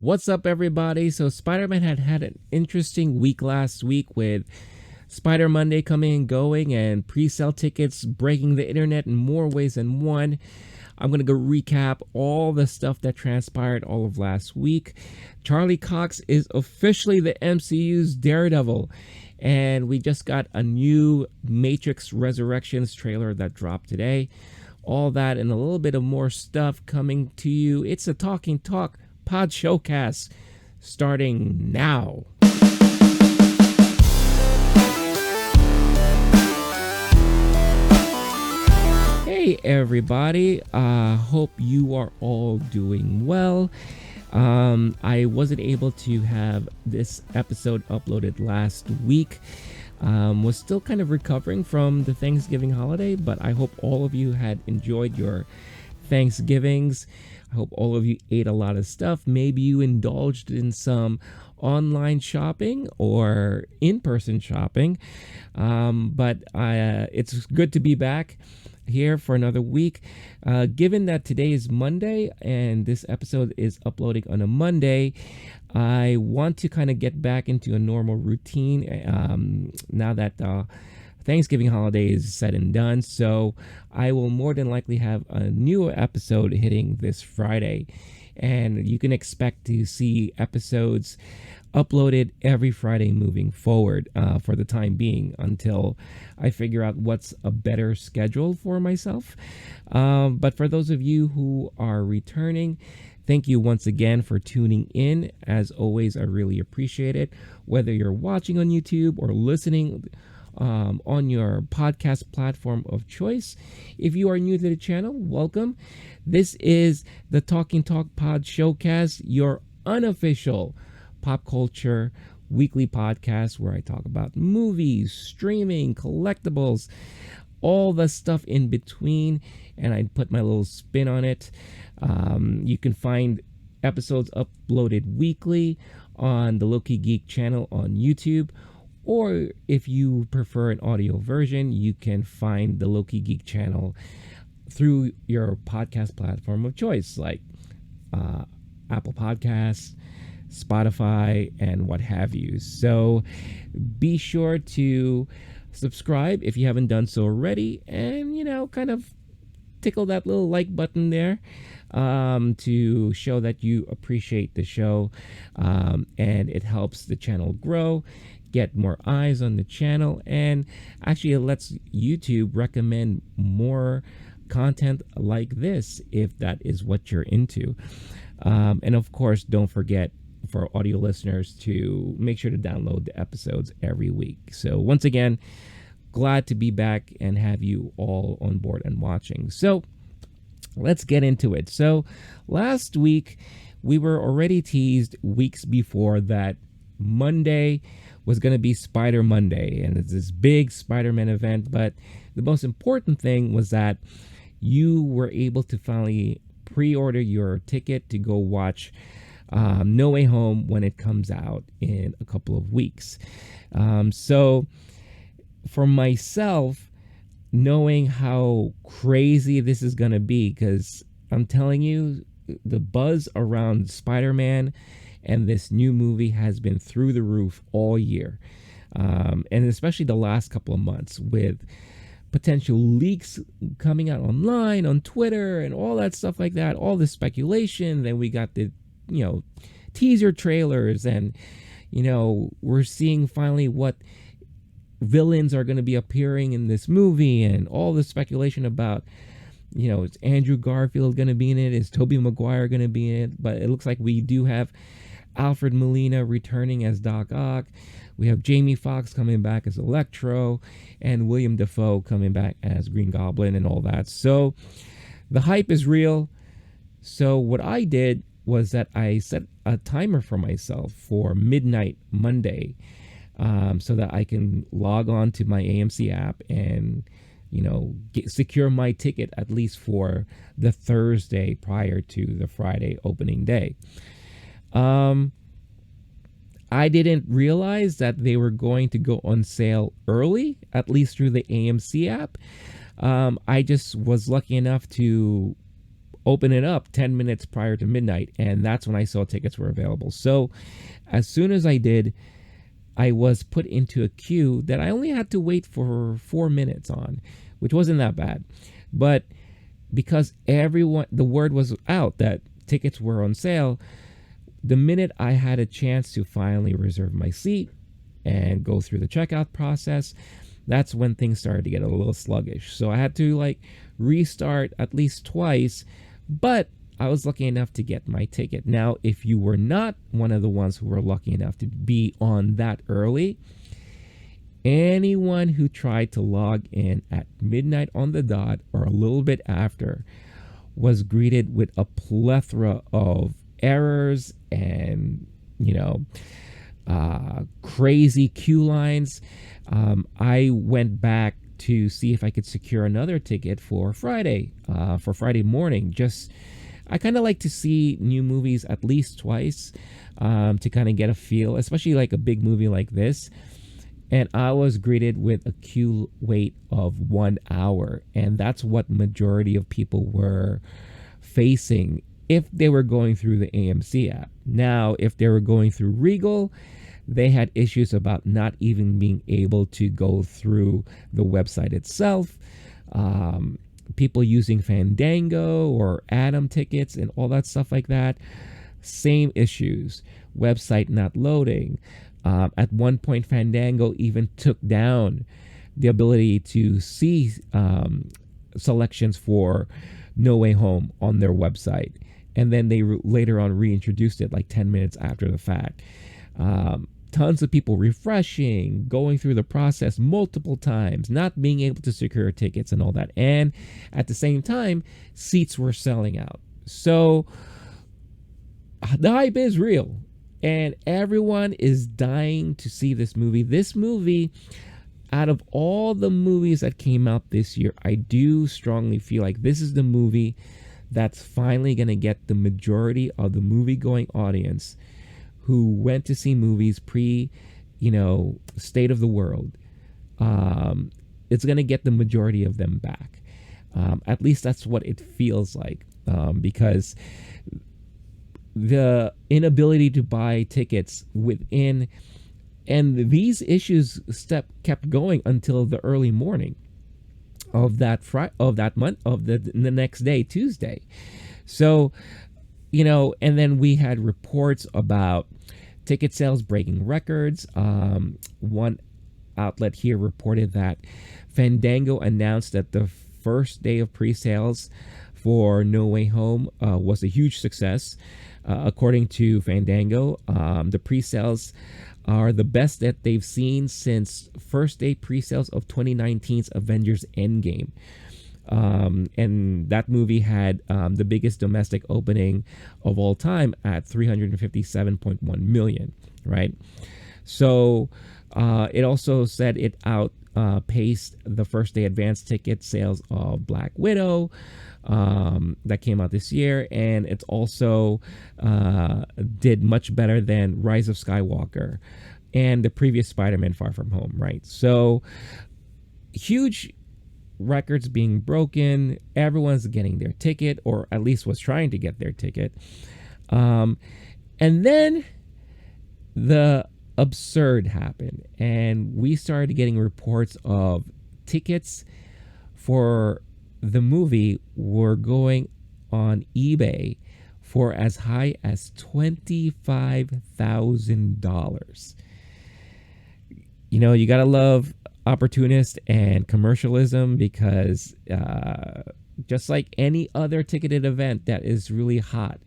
What's up, everybody? So, Spider-Man had an interesting week last week with Spider Monday coming and going, and pre-sale tickets breaking the internet in more ways than one. I'm gonna go recap all the stuff that transpired all of last week. Charlie Cox is officially the MCU's Daredevil, and we just got a new Matrix Resurrections trailer that dropped today. All that and a little bit of more stuff coming to you. It's a Talking Talk Podshowcast starting now. Hey everybody, hope you are all doing well. I wasn't able to have this episode uploaded last week. Was still kind of recovering from the Thanksgiving holiday, but I hope all of you had enjoyed your Thanksgivings. I hope all of you ate a lot of stuff. Maybe you indulged in some online shopping or in-person shopping. But it's good to be back here for another week. Given that today is Monday and this episode is uploading on a Monday, I want to kind of get back into a normal routine now that Thanksgiving holiday is said and done. So I will more than likely have a new episode hitting this Friday, and you can expect to see episodes uploaded every Friday moving forward for the time being until I figure out what's a better schedule for myself. But for those of you who are returning, thank you once again for tuning in. As always, I really appreciate it. Whether you're watching on YouTube or listening on your podcast platform of choice. If you are new to the channel, welcome. This is the Talking Talk Podshowcast, your unofficial pop culture weekly podcast where I talk about movies, streaming, collectibles, all the stuff in between, and I put my little spin on it. You can find episodes uploaded weekly on the Low Key Geek channel on YouTube, or if you prefer an audio version, you can find the Low Key Geek channel through your podcast platform of choice, like Apple Podcasts, Spotify, and what have you. So be sure to subscribe if you haven't done so already, and kind of tickle that little like button there to show that you appreciate the show, and it helps the channel grow, get more eyes on the channel, and actually it lets YouTube recommend more content like this if that is what you're into. And of course, don't forget for audio listeners to make sure to download the episodes every week. So once again, glad to be back and have you all on board and watching. So let's get into it. So last week we were already teased weeks before that Monday was going to be Spider Monday, and it's this big Spider-Man event. But the most important thing was that you were able to finally pre-order your ticket to go watch No Way Home when it comes out in a couple of weeks. So for myself, knowing how crazy this is going to be, because I'm telling you, the buzz around Spider-Man and this new movie has been through the roof all year, and especially the last couple of months with potential leaks coming out online on Twitter and all that stuff like that, all the speculation. Then we got the teaser trailers, and we're seeing finally what villains are going to be appearing in this movie, and all the speculation about is Andrew Garfield going to be in it, is Tobey Maguire going to be in it. But it looks like we do have Alfred Molina returning as Doc Ock. We have Jamie Foxx coming back as Electro, and William Dafoe coming back as Green Goblin, and all that. So the hype is real. So what I did was that I set a timer for myself for midnight Monday, so that I can log on to my AMC app and secure my ticket at least for the Thursday prior to the Friday opening day. I didn't realize that they were going to go on sale early, at least through the AMC app. I just was lucky enough to open it up 10 minutes prior to midnight, and that's when I saw tickets were available. So as soon as I did, I was put into a queue that I only had to wait for 4 minutes on, which wasn't that bad. But because the word was out that tickets were on sale, the minute I had a chance to finally reserve my seat and go through the checkout process, that's when things started to get a little sluggish. So I had to restart at least twice, but I was lucky enough to get my ticket. Now, if you were not one of the ones who were lucky enough to be on that early, anyone who tried to log in at midnight on the dot or a little bit after was greeted with a plethora of errors and, crazy queue lines. I went back to see if I could secure another ticket for Friday morning. I kind of like to see new movies at least twice to kind of get a feel, especially like a big movie like this. And I was greeted with a queue wait of 1 hour. And that's what majority of people were facing if they were going through the AMC app. Now, if they were going through Regal, they had issues about not even being able to go through the website itself. People using Fandango or Atom tickets and all that stuff like that. Same issues. Website not loading. At one point, Fandango even took down the ability to see selections for No Way Home on their website. And then they later on reintroduced it like 10 minutes after the fact. Tons of people refreshing, going through the process multiple times, not being able to secure tickets and all that. And at the same time, seats were selling out. So the hype is real. And everyone is dying to see this movie. This movie, out of all the movies that came out this year, I do strongly feel like this is the movie that's finally going to get the majority of the movie-going audience who went to see movies state of the world. It's going to get the majority of them back. At least that's what it feels like, because the inability to buy tickets and these issues kept going until the early morning of that month of the next day, Tuesday. So, and then we had reports about ticket sales breaking records. One outlet here reported that Fandango announced that the first day of pre-sales for No Way Home was a huge success. According to Fandango, the pre-sales are the best that they've seen since first day pre-sales of 2019's Avengers Endgame. And that movie had the biggest domestic opening of all time at 357.1 million, right? So it also said it outpaced the first day advance ticket sales of Black Widow that came out this year, and it's also did much better than Rise of Skywalker and the previous Spider-Man Far From Home, right? So huge records being broken. Everyone's getting their ticket, or at least was trying to get their ticket. And then the absurd happened, and we started getting reports of tickets for the movie were going on eBay for as high as $25,000. You gotta love opportunist and commercialism, because just like any other ticketed event that is really hot,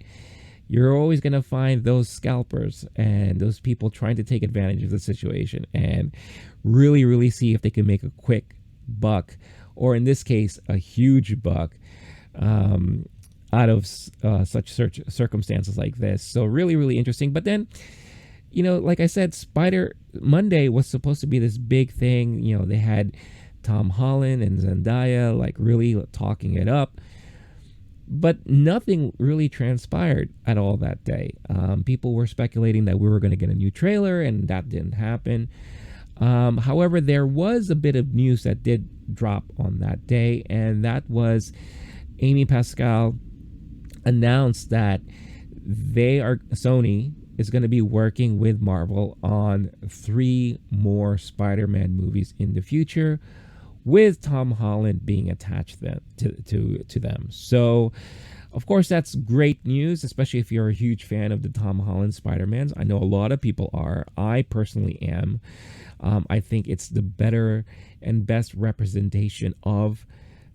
you're always going to find those scalpers and those people trying to take advantage of the situation and really, really see if they can make a quick buck, or in this case, a huge buck out of such circumstances like this. So really, really interesting. But then, like I said, Spider Monday was supposed to be this big thing. They had Tom Holland and Zendaya really talking it up. But nothing really transpired at all that day. People were speculating that we were going to get a new trailer, and that didn't happen. However, there was a bit of news that did drop on that day, and that was Amy Pascal announced that Sony is going to be working with Marvel on 3 more Spider-Man movies in the future, with Tom Holland being attached to them. So, of course, that's great news, especially if you're a huge fan of the Tom Holland Spider-Mans. I know a lot of people are. I personally am. I think it's the better and best representation of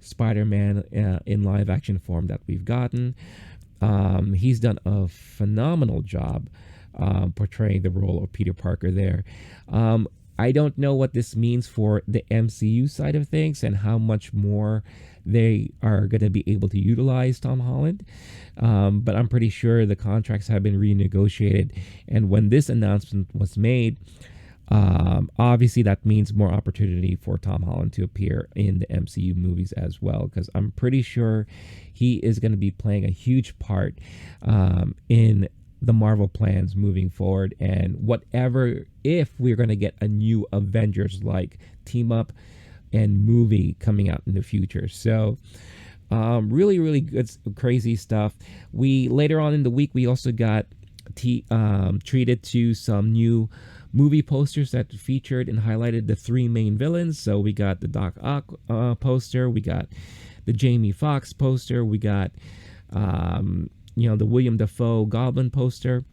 Spider-Man in live action form that we've gotten. He's done a phenomenal job portraying the role of Peter Parker there. I don't know what this means for the MCU side of things and how much more they are going to be able to utilize Tom Holland. But I'm pretty sure the contracts have been renegotiated. And when this announcement was made, obviously that means more opportunity for Tom Holland to appear in the MCU movies as well, because I'm pretty sure he is going to be playing a huge part in the Marvel plans moving forward, and whatever, if we're going to get a new Avengers like team up and movie coming out in the future. So really, really good, crazy stuff. We later on in the week, we also got treated to some new movie posters that featured and highlighted the 3 main villains. So we got the Doc Ock poster, we got the Jamie Foxx poster, we got the William Dafoe Goblin poster.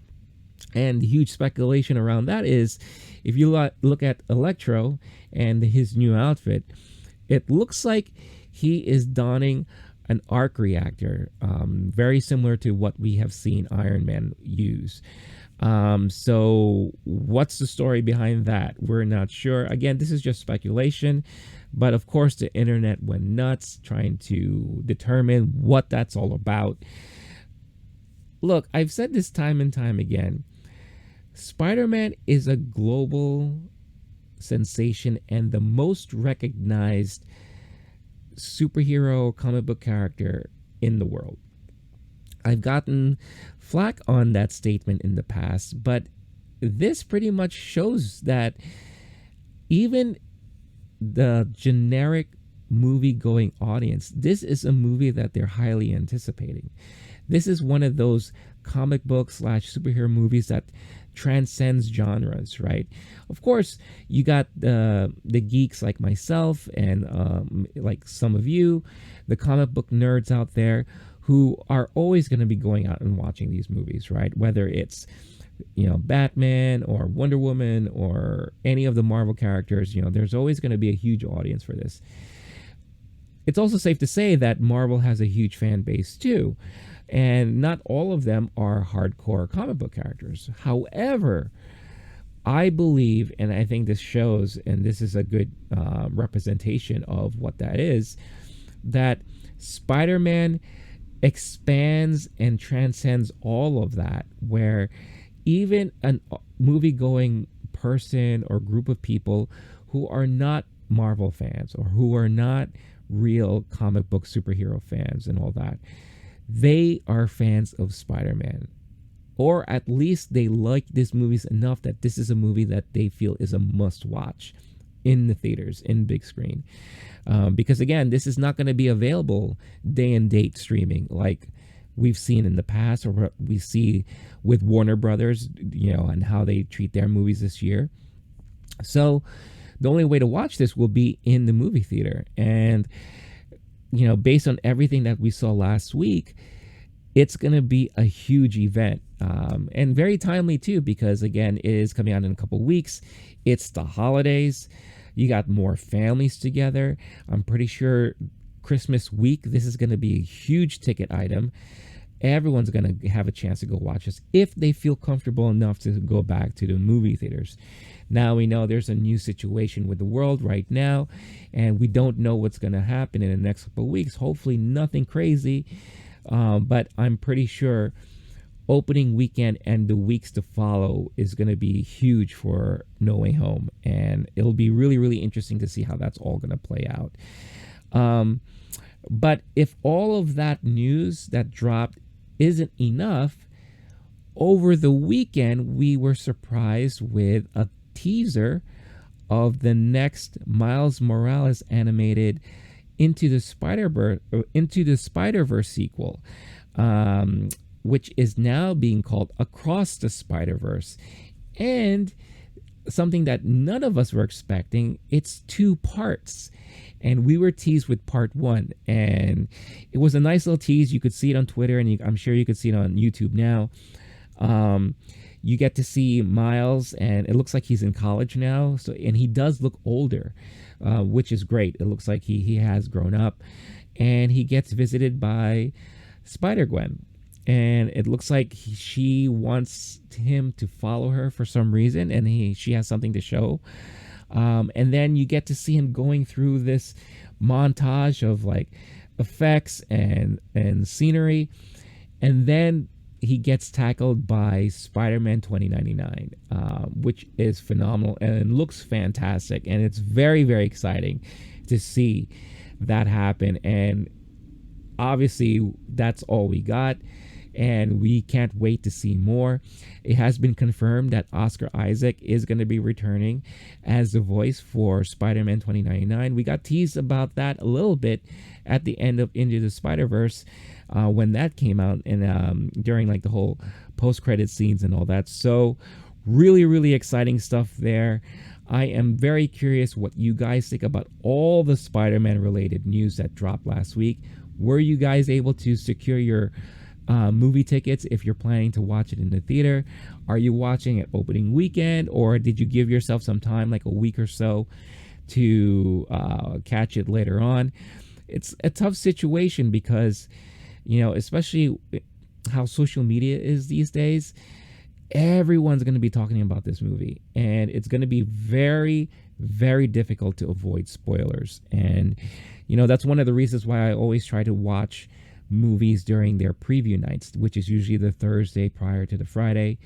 And the huge speculation around that is, if you look at Electro and his new outfit, it looks like he is donning an arc reactor, very similar to what we have seen Iron Man use. So what's the story behind that? We're not sure. Again, this is just speculation, but of course the internet went nuts trying to determine what that's all about. Look, I've said this time and time again. Spider-Man is a global sensation and the most recognized superhero comic book character in the world. I've gotten flack on that statement in the past, but this pretty much shows that even the generic movie-going audience, this is a movie that they're highly anticipating. This is one of those comic book / superhero movies that transcends genres, right? Of course, you got the geeks like myself and like some of you, the comic book nerds out there who are always going to be going out and watching these movies, right? Whether it's Batman or Wonder Woman or any of the Marvel characters, there's always going to be a huge audience for this. It's also safe to say that Marvel has a huge fan base too. And not all of them are hardcore comic book characters. However, I believe, and I think this shows, and this is a good representation of what that is, that Spider-Man expands and transcends all of that, where even a movie-going person or group of people who are not Marvel fans or who are not real comic book superhero fans and all that, they are fans of Spider-Man, or at least they like these movies enough that this is a movie that they feel is a must watch in the theaters, in big screen. Because again, this is not going to be available day and date streaming like we've seen in the past, or what we see with Warner Brothers, and how they treat their movies this year. So the only way to watch this will be in the movie theater. And based on everything that we saw last week, it's going to be a huge event, and very timely too, because again, it is coming out in a couple weeks. It's the holidays. You got more families together. I'm pretty sure Christmas week, this is going to be a huge ticket item. Everyone's going to have a chance to go watch this if they feel comfortable enough to go back to the movie theaters. Now we know there's a new situation with the world right now, and we don't know what's going to happen in the next couple of weeks. Hopefully nothing crazy, but I'm pretty sure opening weekend and the weeks to follow is going to be huge for No Way Home, and it'll be really, really interesting to see how that's all going to play out. But if all of that news that dropped isn't enough, over the weekend we were surprised with a teaser of the next Miles Morales animated Into the Spider-Verse sequel. um, which is now being called Across the Spider-Verse. And something that none of us were expecting, it's two parts. And we were teased with part one. And it was a nice little tease. You could see it on Twitter, and I'm sure you could see it on YouTube now. You get to see Miles, and it looks like he's in college now. So, and he does look older, which is great. It looks like he has grown up, and he gets visited by Spider-Gwen. And it looks like she wants him to follow her for some reason, and she has something to show. And then you get to see him going through this montage of like effects and scenery, and then he gets tackled by Spider-Man 2099, which is phenomenal and looks fantastic, and it's very, very exciting to see that happen. And obviously that's all we got, and we can't wait to see more. It has been confirmed that Oscar Isaac is going to be returning as the voice for Spider-Man 2099. We got teased about that a little bit at the end of Into the Spider-Verse, when that came out, and during like the whole post-credit scenes and all that. So really, really exciting stuff there. I am very curious what you guys think about all the Spider-Man related news that dropped last week. Were you guys able to secure your movie tickets if you're planning to watch it in the theater? Are you watching it opening weekend, or did you give yourself some time, like a week or so, to catch it later on? It's a tough situation because, especially how social media is these days, everyone's going to be talking about this movie, and it's going to be very, very difficult to avoid spoilers. And that's one of the reasons why I always try to watch movies during their preview nights, which is usually the Thursday prior to the Friday,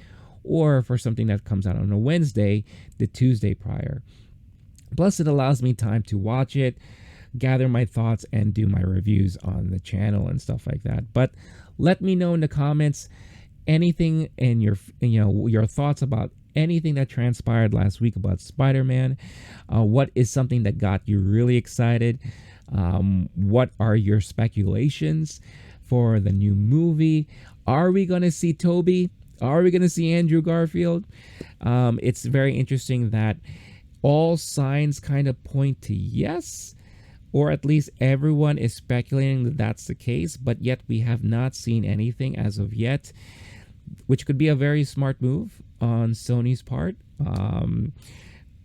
or for something that comes out on a Wednesday, the Tuesday prior. Plus, it allows me time to watch it, gather my thoughts, and do my reviews on the channel and stuff like that. But let me know in the comments anything and your thoughts about anything that transpired last week about Spider-Man. What is something that got you really excited? What are your speculations for the new movie? Are we going to see Toby? Are we going to see Andrew Garfield? It's very interesting that all signs kind of point to yes, or at least everyone is speculating that that's the case, but yet we have not seen anything as of yet, which could be a very smart move on Sony's part,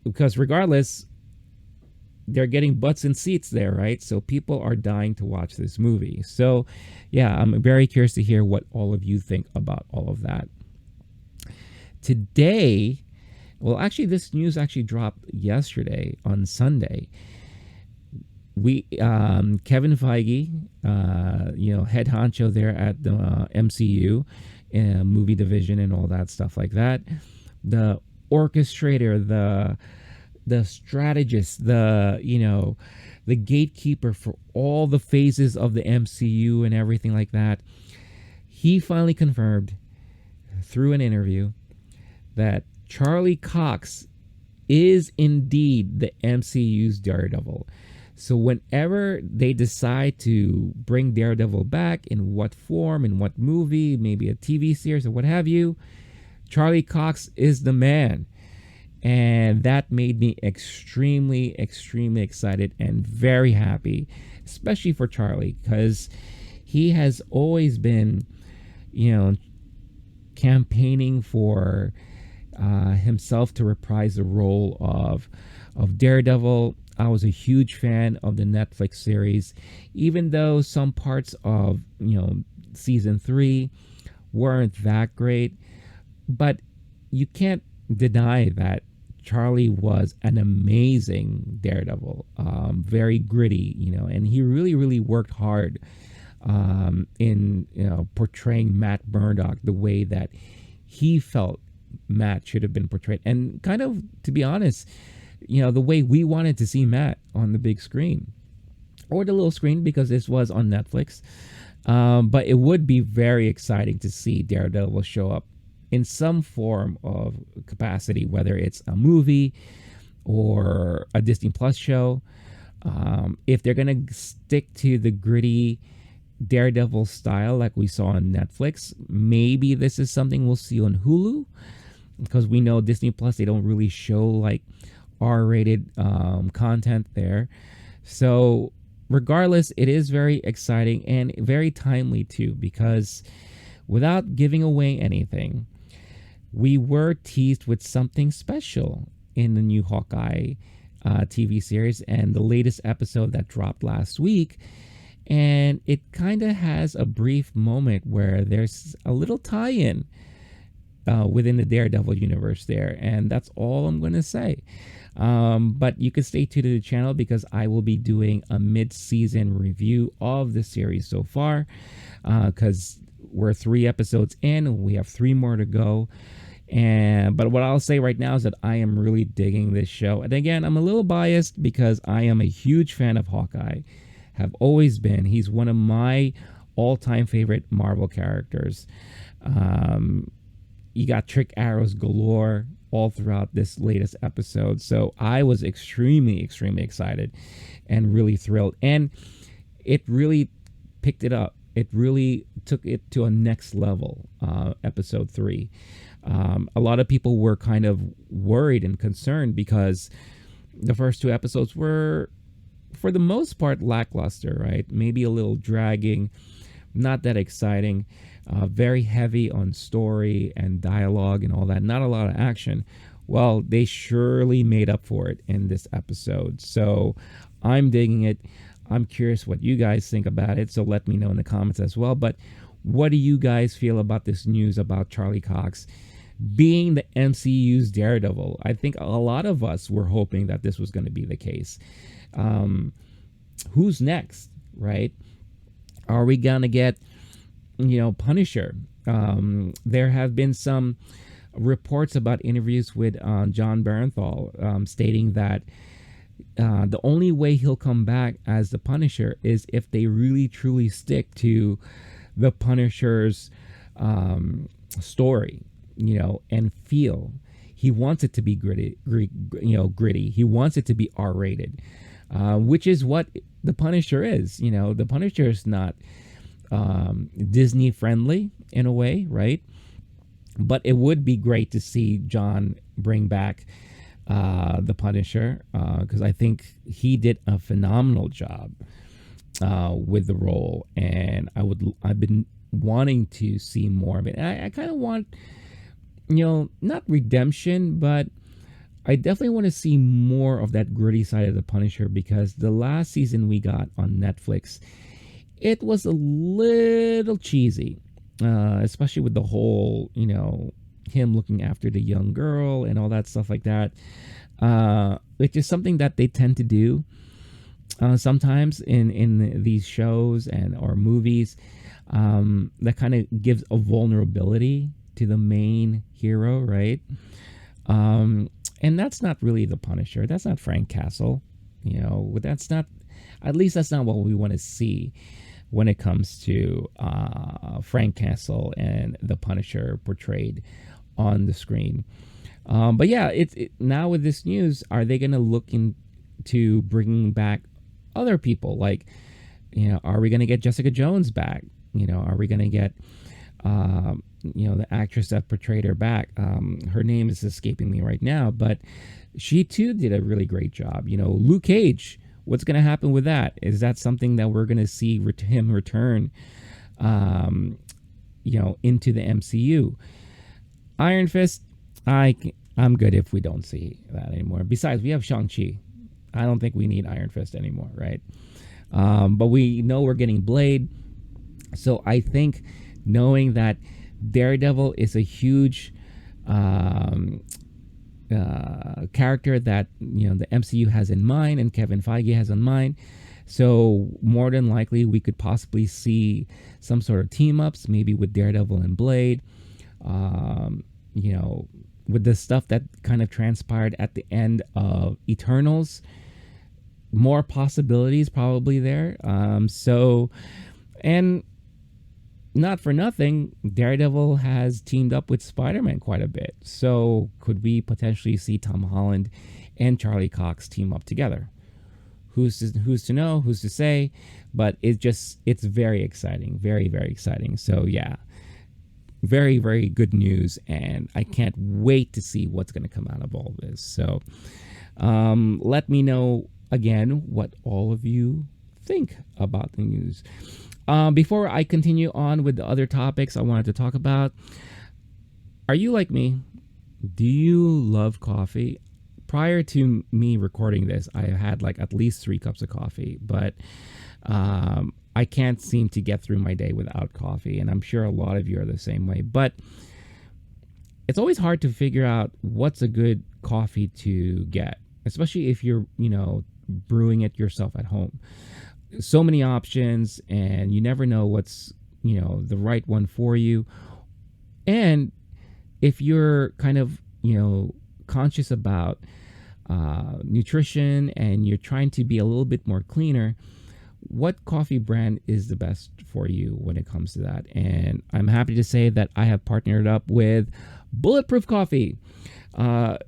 because regardless, they're getting butts in seats there, right? So people are dying to watch this movie. So yeah, I'm very curious to hear what all of you think about all of that. Today, well, actually, this news actually dropped yesterday on Sunday. Kevin Feige, head honcho there at the MCU, movie division and all that stuff like that, the orchestrator, the strategist, the gatekeeper for all the phases of the MCU and everything like that, he finally confirmed through an interview that Charlie Cox is indeed the MCU's Daredevil. So whenever they decide to bring Daredevil back, in what form, in what movie, maybe a TV series or what have you, Charlie Cox is the man. And that made me extremely, extremely excited and very happy, especially for Charlie, because he has always been, campaigning for himself to reprise the role of Daredevil. I was a huge fan of the Netflix series, even though some parts of, season 3 weren't that great. But you can't deny that Charlie was an amazing Daredevil, very gritty, and he really, really worked hard in portraying Matt Murdock the way that he felt Matt should have been portrayed, and kind of, to be honest, the way we wanted to see Matt on the big screen or the little screen, because this was on Netflix. But it would be very exciting to see Daredevil show up in some form of capacity, whether it's a movie or a Disney Plus show. If they're going to stick to the gritty Daredevil style like we saw on Netflix. Maybe this is something we'll see on Hulu, because we know Disney Plus, they don't really show like R-rated content there. So regardless, it is very exciting and very timely too, because without giving away anything, we were teased with something special in the new Hawkeye TV series and the latest episode that dropped last week. And it kind of has a brief moment where there's a little tie-in within the Daredevil universe there. And that's all I'm going to say. But you can stay tuned to the channel, because I will be doing a mid-season review of the series so far, because we're 3 episodes in. We have 3 more to go. But what I'll say right now is that I am really digging this show. And again, I'm a little biased because I am a huge fan of Hawkeye. Have always been. He's one of my all-time favorite Marvel characters. You got trick arrows galore all throughout this latest episode. So I was extremely, extremely excited and really thrilled. And it really picked it up. It really took it to a next level, episode 3. A lot of people were kind of worried and concerned because the first 2 episodes were, for the most part, lackluster, right? Maybe a little dragging, not that exciting, very heavy on story and dialogue and all that, not a lot of action. Well, they surely made up for it in this episode. So I'm digging it. I'm curious what you guys think about it, so let me know in the comments as well. But what do you guys feel about this news about Charlie Cox being the MCU's Daredevil? I think a lot of us were hoping that this was going to be the case. Who's next, right? Are we going to get, Punisher? There have been some reports about interviews with John Bernthal stating that the only way he'll come back as the Punisher is if they really truly stick to the Punisher's story, and feel. He wants it to be gritty. He wants it to be R-rated, which is what the Punisher is. The Punisher is not Disney friendly in a way, right? But it would be great to see John bring back the Punisher, because I think he did a phenomenal job with the role, and I've been wanting to see more of it. And I kind of want, not redemption, but I definitely want to see more of that gritty side of the Punisher, because the last season we got on Netflix, it was a little cheesy, especially with the whole, him looking after the young girl and all that stuff like that. It's just something that they tend to do sometimes in these shows or movies, that kind of gives a vulnerability to the main hero, right? And that's not really the Punisher. That's not Frank Castle. That's not, at least that's not what we want to see when it comes to Frank Castle and the Punisher portrayed on the screen. But yeah, now with this news, are they going to look into bringing back other people? Like, are we going to get Jessica Jones back? Are we going to get, the actress that portrayed her back? Her name is escaping me right now, but she too did a really great job. Luke Cage, what's going to happen with that? Is that something that we're going to see him return, into the MCU? Iron Fist, I'm good if we don't see that anymore. Besides, we have Shang-Chi. I don't think we need Iron Fist anymore, right? But we know we're getting Blade. So I think knowing that Daredevil is a huge character that the MCU has in mind and Kevin Feige has in mind, so more than likely we could possibly see some sort of team ups, maybe with Daredevil and Blade. With the stuff that kind of transpired at the end of Eternals, more possibilities probably there. And not for nothing, Daredevil has teamed up with Spider-Man quite a bit. So could we potentially see Tom Holland and Charlie Cox team up together? who's to know, who's to say, but it's very exciting, very very exciting. So yeah, very very good news, and I can't wait to see what's going to come out of all this. So let me know again what all of you think about the news. Before I continue on with the other topics I wanted to talk about, are you like me? Do you love coffee? Prior to me recording this, I had like at least 3 cups of coffee, but I can't seem to get through my day without coffee, and I'm sure a lot of you are the same way. But it's always hard to figure out what's a good coffee to get, especially if you're, brewing it yourself at home. So many options, and you never know what's, the right one for you. And if you're kind of, conscious about nutrition and you're trying to be a little bit more cleaner, what coffee brand is the best for you when it comes to that? And I'm happy to say that I have partnered up with Bulletproof Coffee.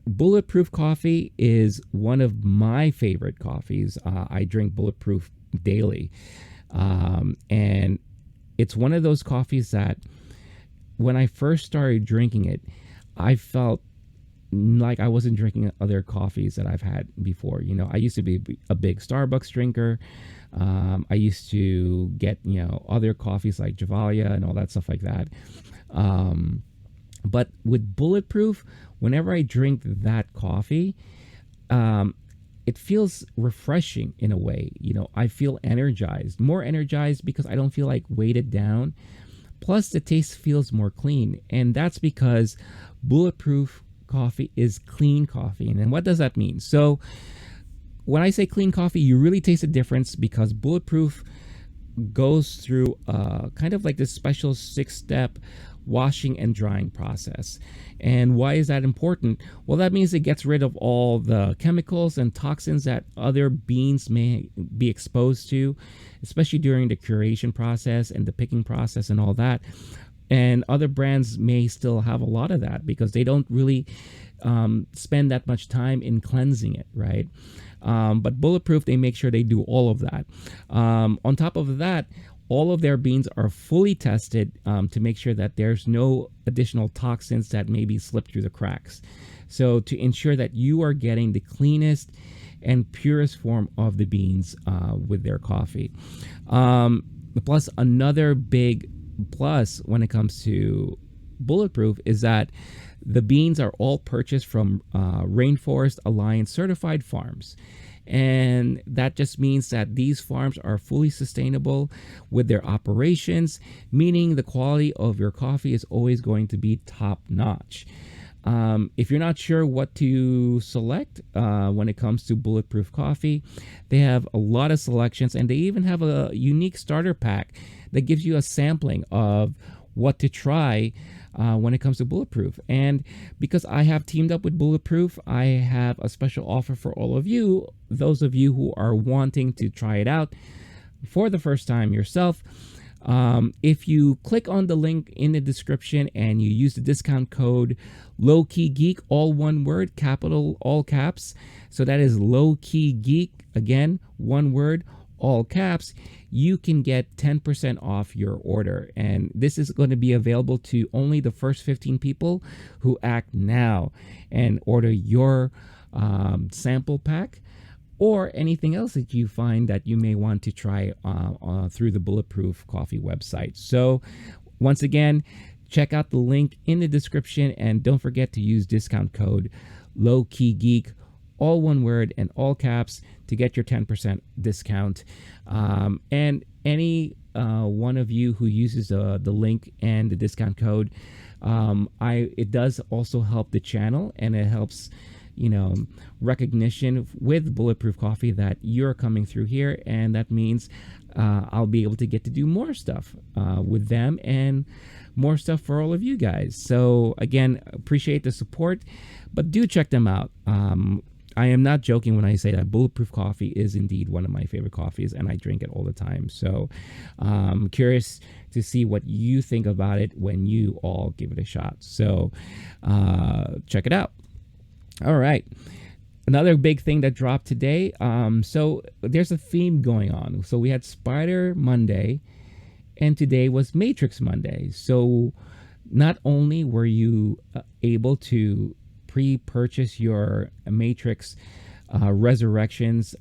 Bulletproof Coffee is one of my favorite coffees. I drink Bulletproof daily. And it's one of those coffees that when I first started drinking it, I felt like I wasn't drinking other coffees that I've had before. I used to be a big Starbucks drinker. I used to get, other coffees like Javalia and all that stuff like that. But with Bulletproof, whenever I drink that coffee, it feels refreshing in a way. I feel more energized because I don't feel like weighted down. Plus, the taste feels more clean. And that's because Bulletproof coffee is clean coffee. And then what does that mean? So when I say clean coffee, you really taste the difference because Bulletproof goes through kind of like this special 6-step washing and drying process. And why is that important? Well, that means it gets rid of all the chemicals and toxins that other beans may be exposed to, especially during the curation process and the picking process and all that. And other brands may still have a lot of that because they don't really spend that much time in cleansing it, right? But Bulletproof, they make sure they do all of that. On top of that, all of their beans are fully tested to make sure that there's no additional toxins that maybe slip through the cracks. So to ensure that you are getting the cleanest and purest form of the beans with their coffee. Plus, another big plus when it comes to Bulletproof is that the beans are all purchased from Rainforest Alliance certified farms. And that just means that these farms are fully sustainable with their operations, meaning the quality of your coffee is always going to be top notch. If you're not sure what to select when it comes to Bulletproof coffee, they have a lot of selections, and they even have a unique starter pack that gives you a sampling of what to try when it comes to Bulletproof. And because I have teamed up with Bulletproof, I have a special offer for all of you, those of you who are wanting to try it out for the first time yourself. If you click on the link in the description and you use the discount code LowKeyGeek, all one word, capital, all caps. So that is LowKeyGeek, again, one word, all caps. You can get 10% off your order. And this is going to be available to only the first 15 people who act now and order your sample pack or anything else that you find that you may want to try through the Bulletproof Coffee website. So once again, check out the link in the description and don't forget to use discount code LowKeyGeek, all one word and all caps, to get your 10% discount. And any one of you who uses the link and the discount code, it does also help the channel, and it helps recognition with Bulletproof Coffee that you're coming through here, and that means I'll be able to get to do more stuff with them and more stuff for all of you guys. So again, appreciate the support, but do check them out. I am not joking when I say that Bulletproof Coffee is indeed one of my favorite coffees, and I drink it all the time. So I'm curious to see what you think about it when you all give it a shot. So check it out. All right. Another big thing that dropped today. So there's a theme going on. So we had Spider Monday, and today was Matrix Monday. So not only were you able to pre-purchase your Matrix Resurrections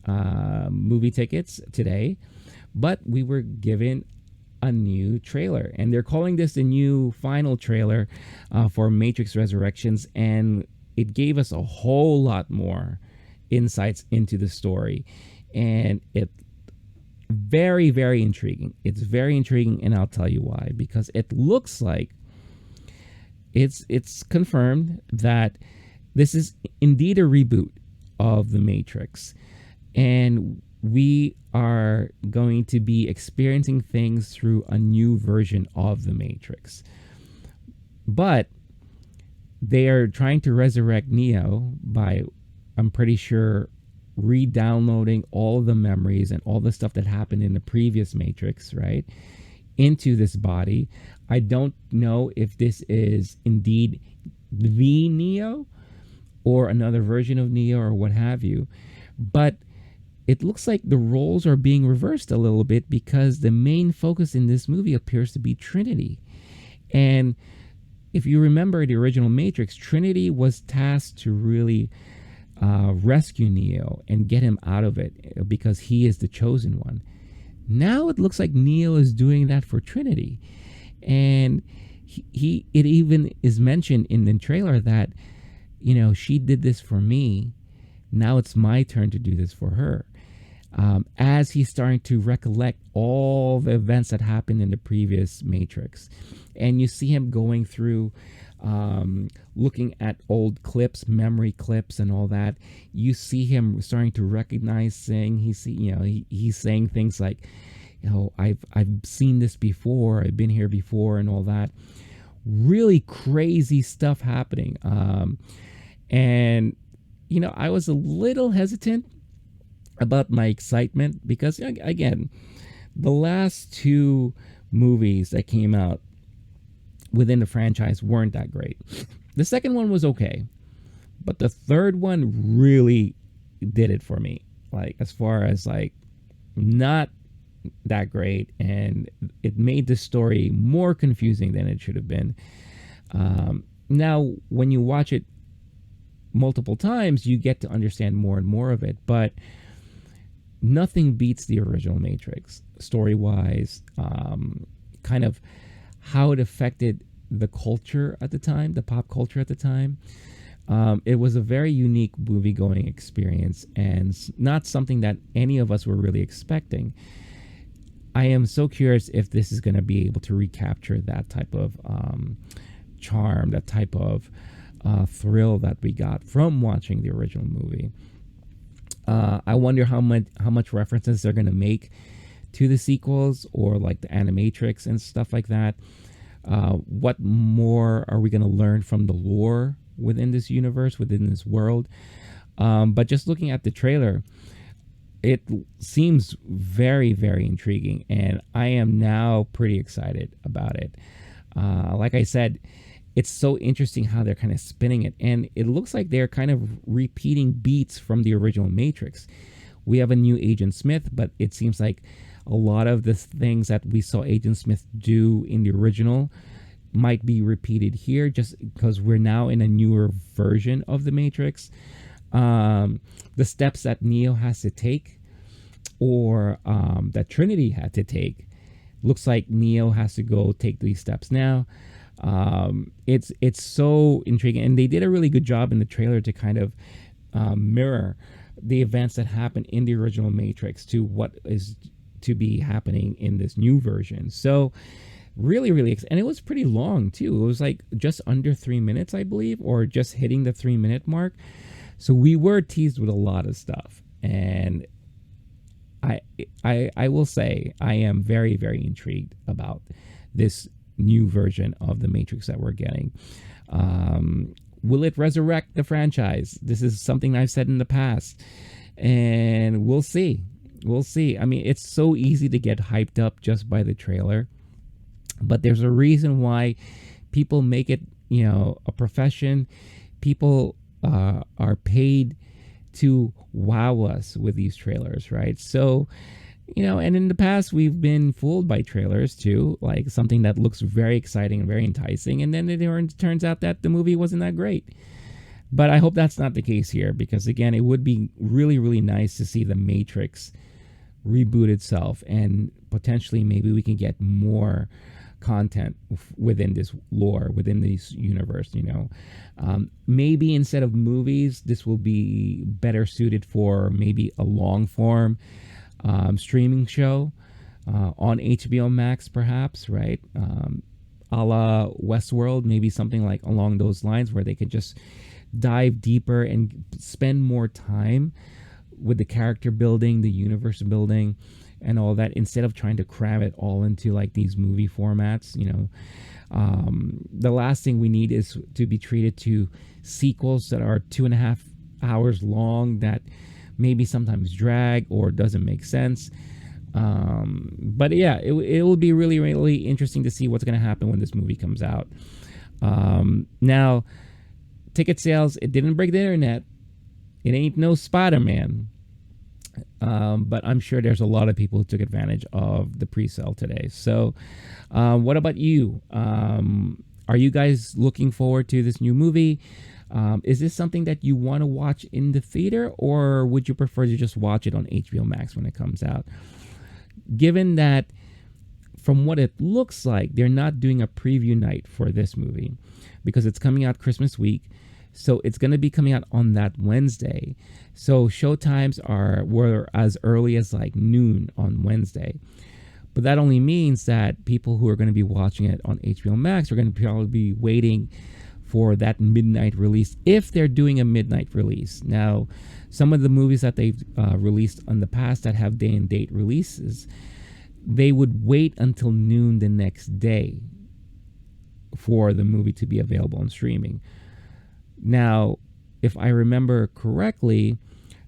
movie tickets today, but we were given a new trailer, and they're calling this the new final trailer for Matrix Resurrections, and it gave us a whole lot more insights into the story, and it very, very intriguing. It's very intriguing, and I'll tell you why. Because it looks like it's confirmed that this is indeed a reboot of the Matrix, and we are going to be experiencing things through a new version of the Matrix. But they are trying to resurrect Neo by, I'm pretty sure, re-downloading all the memories and all the stuff that happened in the previous Matrix, right, into this body. I don't know if this is indeed the Neo or another version of Neo or what have you, but it looks like the roles are being reversed a little bit, because the main focus in this movie appears to be Trinity. And if you remember the original Matrix, Trinity was tasked to really rescue Neo and get him out of it, because he is the chosen one. Now it looks like Neo is doing that for Trinity. And it even is mentioned in the trailer that, she did this for me. Now it's my turn to do this for her. As he's starting to recollect all the events that happened in the previous Matrix. And you see him going through, looking at old clips, memory clips and all that. You see him starting to recognize things. He's saying things like, I've seen this before, I've been here before and all that. Really crazy stuff happening. And I was a little hesitant about my excitement, because again, the last two movies that came out within the franchise weren't that great. The second one was okay, but the third one really did it for me. Like, as far as like, not that great, and it made the story more confusing than it should have been. Now, when you watch it multiple times, you get to understand more and more of it, but nothing beats the original Matrix story-wise. Kind of how it affected the culture at the time, the pop culture at the time. It was a very unique movie-going experience, and not something that any of us were really expecting. I am so curious if this is going to be able to recapture that type of charm, that type of thrill that we got from watching the original movie. I wonder how much references they're going to make to the sequels, or like the Animatrix and stuff like that. What more are we going to learn from the lore within this universe, within this world? But just looking at the trailer, it seems very, very intriguing, and I am now pretty excited about it. Like I said, it's so interesting how they're kind of spinning it, and it looks like they're kind of repeating beats from the original Matrix. We have a new Agent Smith, but it seems like a lot of the things that we saw Agent Smith do in the original might be repeated here, just because we're now in a newer version of the Matrix. The steps that Neo has to take, or that Trinity had to take, looks like Neo has to go take these steps now. It's so intriguing, and they did a really good job in the trailer to kind of mirror the events that happened in the original Matrix to what is to be happening in this new version. So really, really, and it was pretty long too. It was like just under 3 minutes, I believe, or just hitting the 3-minute mark. So we were teased with a lot of stuff, and I will say I am very, very intrigued about this new version of the Matrix that we're getting. Will it resurrect the franchise? This is something I've said in the past, and we'll see. We'll see. I mean, it's so easy to get hyped up just by the trailer, but there's a reason why people make it, a profession. People are paid to wow us with these trailers, right? So, and in the past, we've been fooled by trailers too, like something that looks very exciting and very enticing. And then it turns out that the movie wasn't that great. But I hope that's not the case here, because again, it would be really, really nice to see the Matrix reboot itself, and potentially maybe we can get more content within this lore, within this universe. Maybe instead of movies, this will be better suited for maybe a long form streaming show on HBO Max, perhaps, right? A la Westworld, maybe something like along those lines, where they could just dive deeper and spend more time with the character building, the universe building, and all that, instead of trying to cram it all into like these movie formats. The last thing we need is to be treated to sequels that are 2.5 hours long, that maybe sometimes drag or doesn't make sense. But yeah, it will be really, really interesting to see what's going to happen when this movie comes out. Now, ticket sales, it didn't break the internet. It ain't no Spider-Man. But I'm sure there's a lot of people who took advantage of the pre-sale today. So what about you? Are you guys looking forward to this new movie? Is this something that you want to watch in the theater, or would you prefer to just watch it on HBO Max when it comes out? Given that, from what it looks like, they're not doing a preview night for this movie because it's coming out Christmas week. So it's going to be coming out on that Wednesday. So show times were as early as like noon on Wednesday. But that only means that people who are going to be watching it on HBO Max are going to probably be waiting for that midnight release, if they're doing a midnight release. Now, some of the movies that they've released in the past that have day and date releases, they would wait until noon the next day for the movie to be available on streaming. Now, if I remember correctly,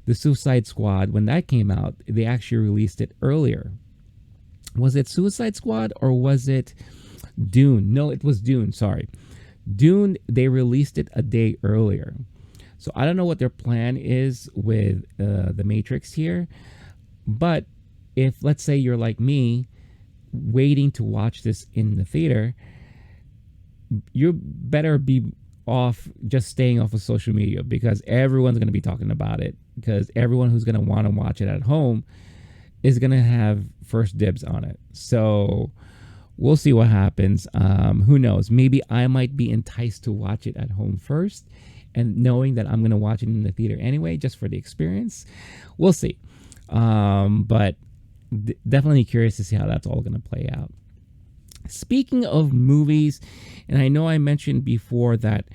the Suicide Squad, when that came out, they actually released it earlier. Was it Suicide Squad or was it Dune? No, it was Dune, sorry. Dune, they released it a day earlier. So I don't know what their plan is with the Matrix here. But if, let's say you're like me, waiting to watch this in the theater, you better be just staying off of social media, because everyone's going to be talking about it, because everyone who's going to want to watch it at home is going to have first dibs on it. So we'll see what happens. Who knows? Maybe I might be enticed to watch it at home first, and knowing that I'm going to watch it in the theater anyway, just for the experience. We'll see. But definitely curious to see how that's all going to play out. Speaking of movies, and I know I mentioned before that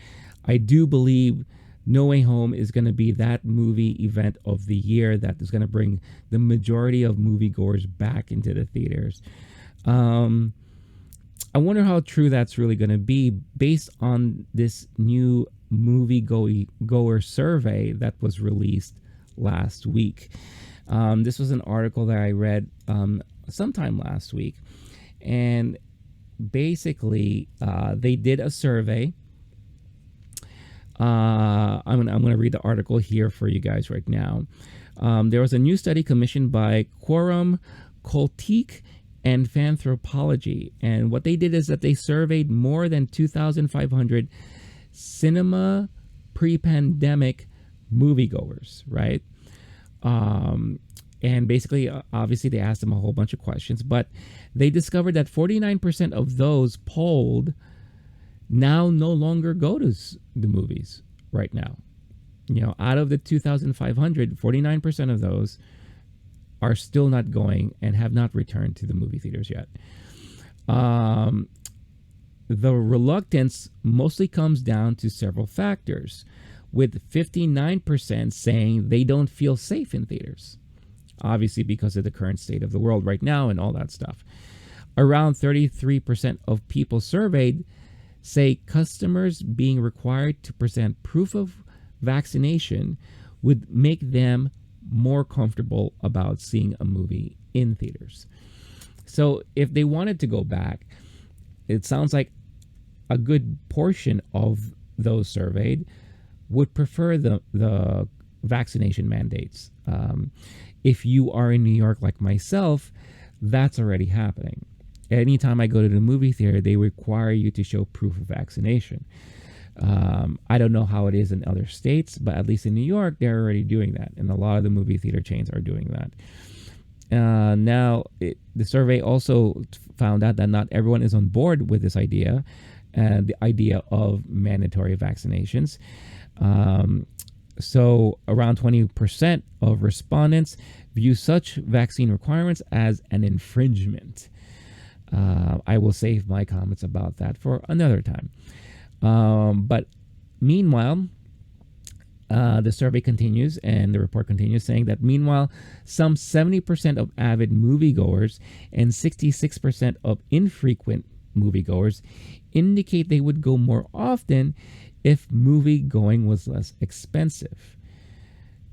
I do believe No Way Home is going to be that movie event of the year that is going to bring the majority of moviegoers back into the theaters. I wonder how true that's really going to be based on this new goer survey that was released last week. This was an article that I read sometime last week, and basically they did a survey. I'm going to read the article here for you guys right now. There was a new study commissioned by Quorum, Coltique, and Fanthropology, and what they did is that they surveyed more than 2,500 cinema pre-pandemic moviegoers, right? And basically, obviously, they asked them a whole bunch of questions, but they discovered that 49% of those polled now no longer go to the movies right now. Out of the 2,500, 49% of those are still not going and have not returned to the movie theaters yet. The reluctance mostly comes down to several factors, with 59% saying they don't feel safe in theaters, obviously because of the current state of the world right now and all that stuff. Around 33% of people surveyed say customers being required to present proof of vaccination would make them more comfortable about seeing a movie in theaters. So if they wanted to go back, it sounds like a good portion of those surveyed would prefer the vaccination mandates. If you are in New York like myself, that's already happening. Anytime I go to the movie theater, they require you to show proof of vaccination. I don't know how it is in other states, but at least in New York, they're already doing that. And a lot of the movie theater chains are doing that. The survey also found out that not everyone is on board with this idea and the idea of mandatory vaccinations. So around 20% of respondents view such vaccine requirements as an infringement. I will save my comments about that for another time. But meanwhile, the survey continues and the report continues saying that meanwhile, some 70% of avid moviegoers and 66% of infrequent moviegoers indicate they would go more often if movie going was less expensive.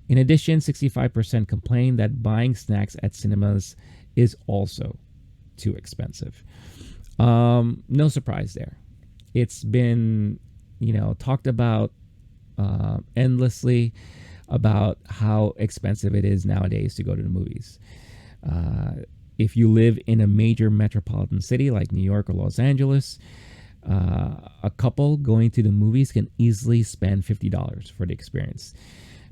In addition, 65% complain that buying snacks at cinemas is also too expensive. No surprise there. It's been, talked about endlessly about how expensive it is nowadays to go to the movies. If you live in a major metropolitan city like New York or Los Angeles, a couple going to the movies can easily spend $50 for the experience,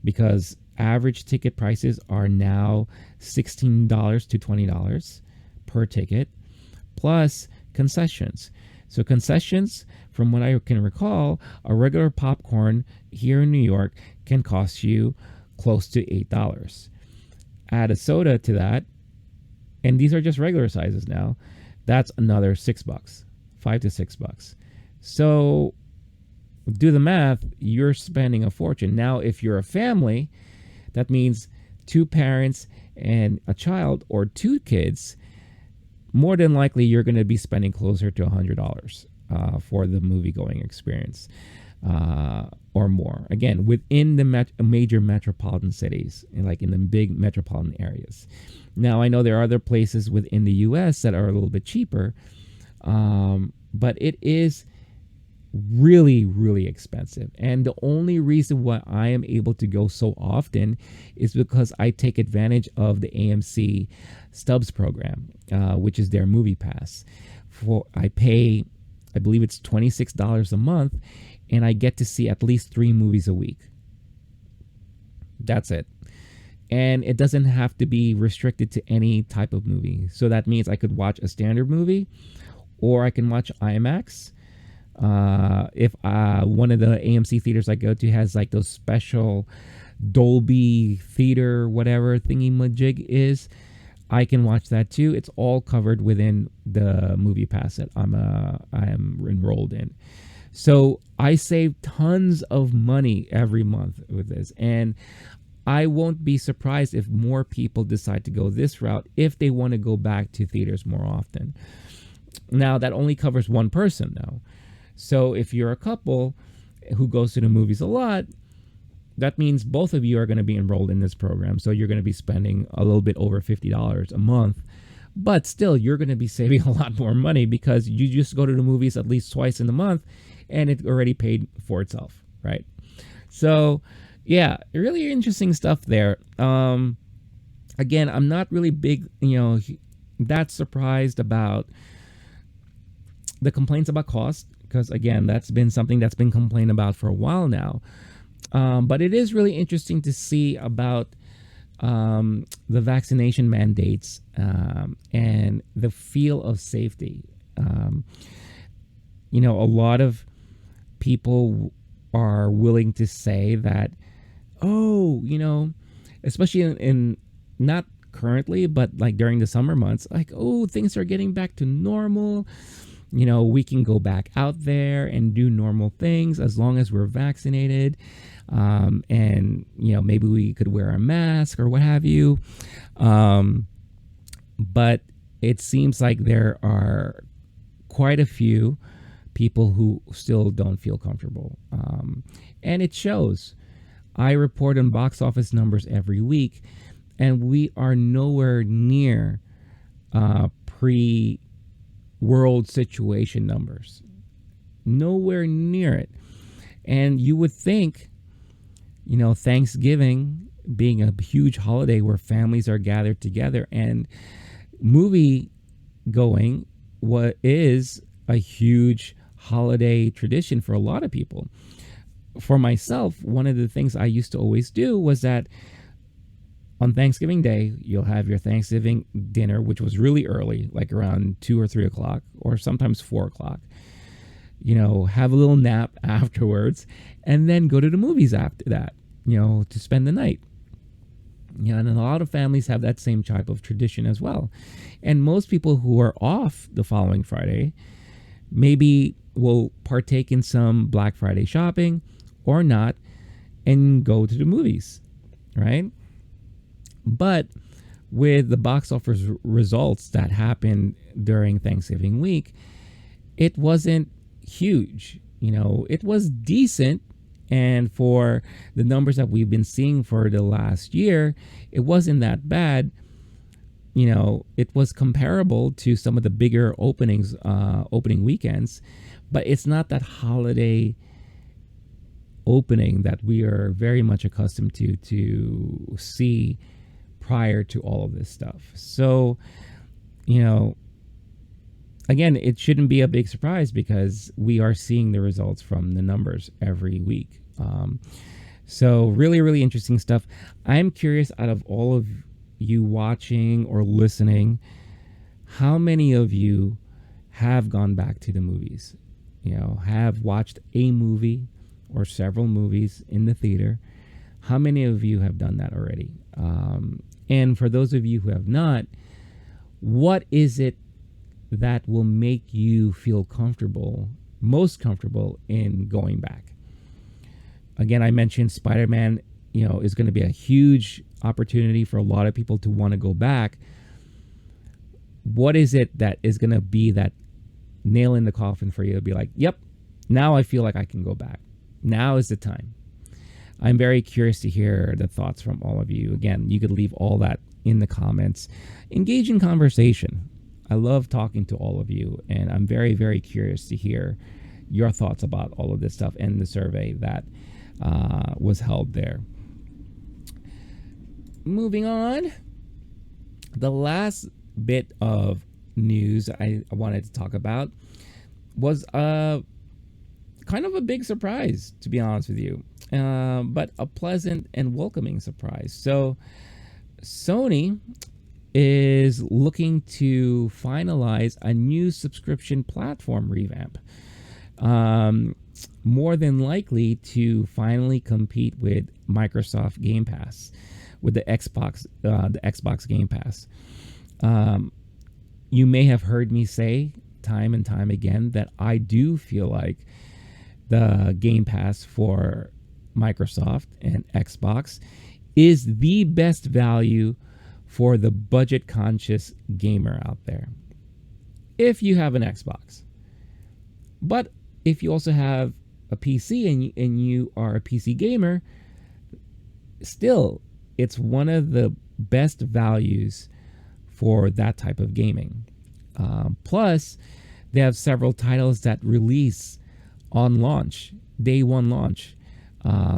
because average ticket prices are now $16 to $20 per ticket, plus concessions. So concessions, from what I can recall, a regular popcorn here in New York can cost you close to $8. Add a soda to that, and these are just regular sizes now, that's another $6, $5 to $6. So do the math, you're spending a fortune. Now, if you're a family, that means 2 parents and a child, or 2 kids, more than likely you're going to be spending closer to $100 for the movie going experience, or more. Again, within the major metropolitan cities, like in the big metropolitan areas. Now, I know there are other places within the U.S. that are a little bit cheaper, but it is really, really expensive. And the only reason why I am able to go so often is because I take advantage of the AMC Stubs program, which is their movie pass. I pay, I believe it's $26 a month, and I get to see at least 3 movies a week. That's it. And it doesn't have to be restricted to any type of movie. So that means I could watch a standard movie, or I can watch IMAX. If one of the AMC theaters I go to has like those special Dolby theater, whatever thingy majig is, I can watch that too. It's all covered within the movie pass that I am enrolled in. So I save tons of money every month with this, and I won't be surprised if more people decide to go this route if they want to go back to theaters more often. Now, that only covers one person though. So if you're a couple who goes to the movies a lot, that means both of you are going to be enrolled in this program. So you're going to be spending a little bit over $50 a month. But still, you're going to be saving a lot more money because you just go to the movies at least twice in a month and it already paid for itself, right? So, yeah, really interesting stuff there. Again, I'm not really big, that surprised about the complaints about cost, because again, that's been something that's been complained about for a while now. But it is really interesting to see about the vaccination mandates and the feel of safety. A lot of people are willing to say that, especially in not currently, but like during the summer months, like, things are getting back to normal. We can go back out there and do normal things as long as we're vaccinated. And maybe we could wear a mask or what have you. But it seems like there are quite a few people who still don't feel comfortable. And it shows. I report on box office numbers every week, and we are nowhere near pre-world situation numbers. Nowhere near it. And you would think Thanksgiving being a huge holiday where families are gathered together, and movie going what is a huge holiday tradition for a lot of people. For myself, one of the things I used to always do was that on Thanksgiving Day, you'll have your Thanksgiving dinner, which was really early, like around 2 or 3 o'clock, or sometimes 4 o'clock. Have a little nap afterwards, and then go to the movies after that, to spend the night. And a lot of families have that same type of tradition as well. And most people who are off the following Friday maybe will partake in some Black Friday shopping or not and go to the movies, right? But with the box office results that happened during Thanksgiving week, it wasn't huge. It was decent. And for the numbers that we've been seeing for the last year, it wasn't that bad. It was comparable to some of the bigger opening weekends, but it's not that holiday opening that we are very much accustomed to see prior to all of this stuff. So, again, it shouldn't be a big surprise because we are seeing the results from the numbers every week. So really, really interesting stuff. I'm curious, out of all of you watching or listening, how many of you have gone back to the movies? Have watched a movie or several movies in the theater. How many of you have done that already? And for those of you who have not, what is it that will make you feel most comfortable in going back? Again, I mentioned Spider-Man, is going to be a huge opportunity for a lot of people to want to go back. What is it that is going to be that nail in the coffin for you to be like, yep, now I feel like I can go back. Now is the time. I'm very curious to hear the thoughts from all of you. Again, you could leave all that in the comments. Engage in conversation. I love talking to all of you, and I'm very, very curious to hear your thoughts about all of this stuff and the survey that was held there. Moving on, the last bit of news I wanted to talk about was kind of a big surprise, to be honest with you, but a pleasant and welcoming surprise. So Sony is looking to finalize a new subscription platform revamp, more than likely to finally compete with Microsoft Game Pass, with the Xbox Game Pass. You may have heard me say time and time again that I do feel like the Game Pass for Microsoft and Xbox is the best value for the budget-conscious gamer out there, if you have an Xbox. But if you also have a PC and you are a PC gamer, still, it's one of the best values for that type of gaming. Plus, they have several titles that release on launch, day one launch,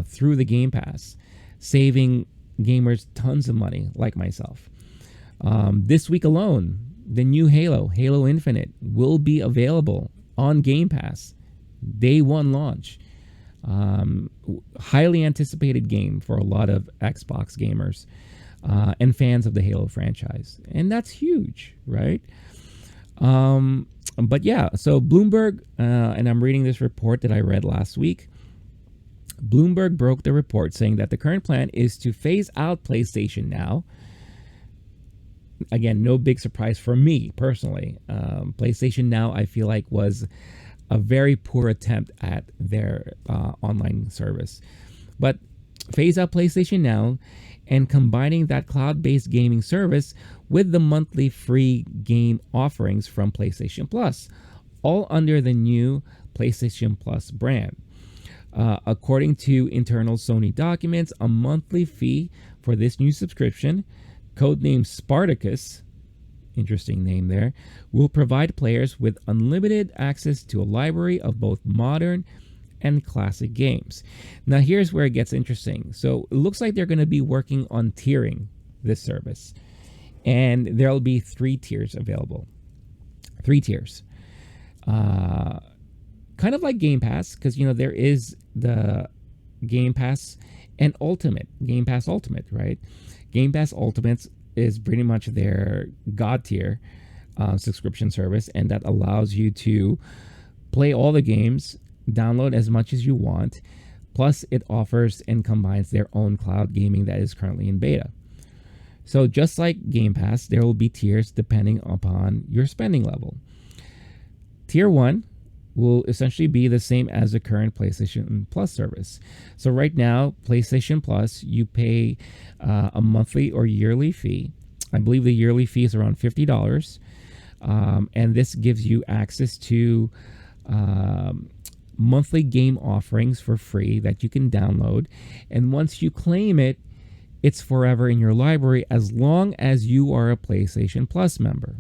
through the Game Pass, saving gamers tons of money, like myself. This week alone, the new Halo Infinite, will be available on Game Pass, day one launch. Highly anticipated game for a lot of Xbox gamers and fans of the Halo franchise. And that's huge, right? But yeah, so Bloomberg, and I'm reading this report that I read last week. Bloomberg broke the report saying that the current plan is to phase out PlayStation Now. Again, no big surprise for me personally. PlayStation Now, I feel like, was a very poor attempt at their online service. But phase out PlayStation Now and combining that cloud-based gaming service with the monthly free game offerings from PlayStation Plus, all under the new PlayStation Plus brand. According to internal Sony documents, a monthly fee for this new subscription, codenamed Spartacus, interesting name there, will provide players with unlimited access to a library of both modern and classic games. Now, here's where it gets interesting. So, it looks like they're going to be working on tiering this service, and there'll be 3 tiers available. 3 tiers. Kind of like Game Pass, because, there is the Game Pass and Ultimate. Game Pass Ultimate, right? Game Pass Ultimate is pretty much their God tier subscription service, and that allows you to play all the games, download as much as you want, plus it offers and combines their own cloud gaming that is currently in beta. So just like Game Pass, there will be tiers depending upon your spending level. Tier 1 will essentially be the same as the current PlayStation Plus service. So right now, PlayStation Plus, you pay a monthly or yearly fee. I believe the yearly fee is around $50. And this gives you access to monthly game offerings for free that you can download. And once you claim it, it's forever in your library as long as you are a PlayStation Plus member.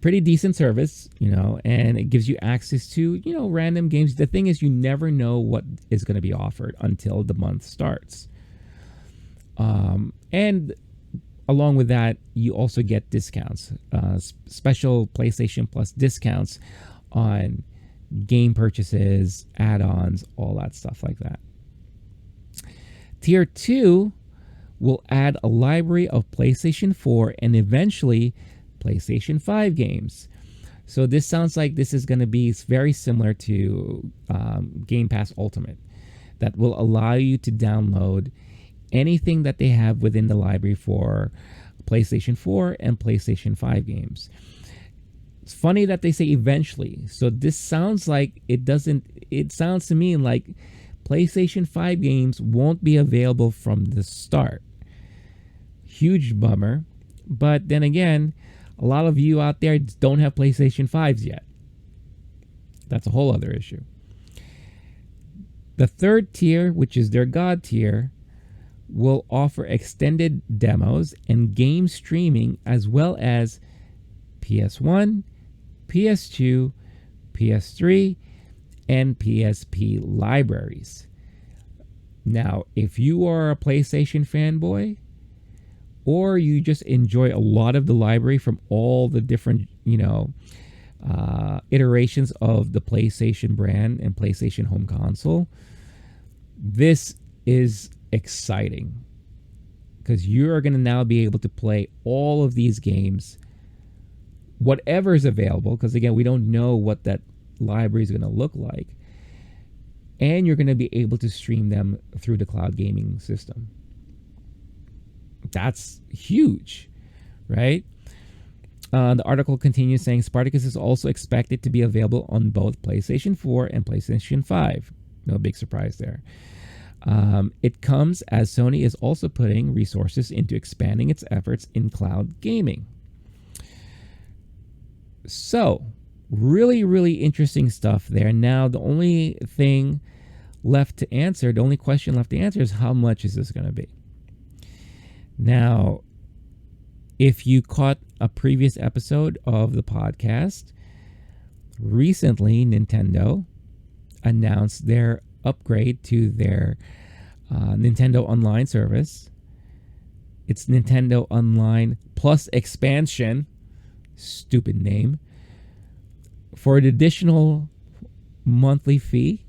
Pretty decent service, and it gives you access to, random games. The thing is, you never know what is going to be offered until the month starts. And along with that, you also get discounts, special PlayStation Plus discounts on game purchases, add-ons, all that stuff like that. Tier 2 will add a library of PlayStation 4 and eventually PlayStation 5 games. So this sounds like this is going to be very similar to Game Pass Ultimate, that will allow you to download anything that they have within the library for PlayStation 4 and PlayStation 5 games. It's funny that they say eventually. So this sounds like it sounds to me like PlayStation 5 games won't be available from the start. Huge bummer. But then again, a lot of you out there don't have PlayStation 5s yet. That's a whole other issue. The third tier, which is their God tier, will offer extended demos and game streaming as well as PS1, PS2, PS3, and PSP libraries. Now, if you are a PlayStation fanboy, or you just enjoy a lot of the library from all the different, iterations of the PlayStation brand and PlayStation home console, this is exciting because you're going to now be able to play all of these games, whatever is available, because again, we don't know what that library is going to look like, and you're going to be able to stream them through the cloud gaming system. That's huge, right? The article continues saying Spartacus is also expected to be available on both PlayStation 4 and PlayStation 5. No big surprise there. It comes as Sony is also putting resources into expanding its efforts in cloud gaming. So, really, really interesting stuff there. Now, the only question left to answer is how much is this going to be? Now, if you caught a previous episode of the podcast, recently Nintendo announced their upgrade to their Nintendo Online service. It's Nintendo Online Plus Expansion, stupid name, for an additional monthly fee